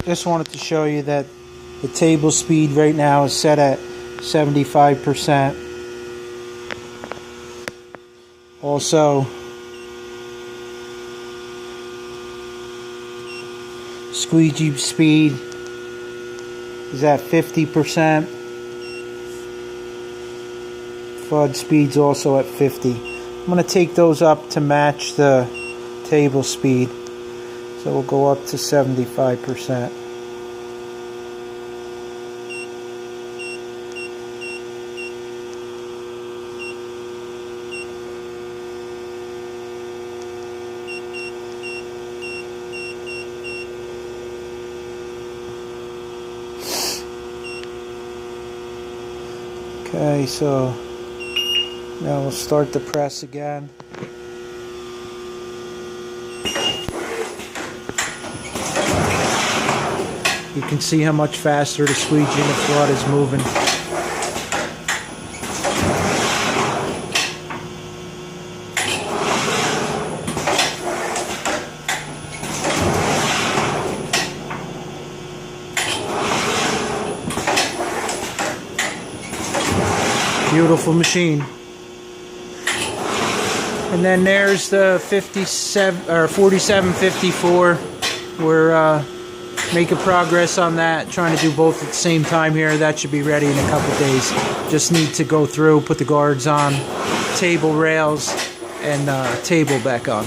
just wanted to show you that the table speed right now is set at 75%. Also, squeegee speed is at 50%. FUD speed's also at 50. I'm going to take those up to match the table speed. So we'll go up to 75%. Okay, so now we'll start the press again. You can see how much faster the squeegee and the flood is moving. Beautiful machine. And then there's the 57 or 4754. We're making progress on that, trying to do both at the same time here. That should be ready in a couple days. Just need to go through, put the guards on, table rails, and table back on.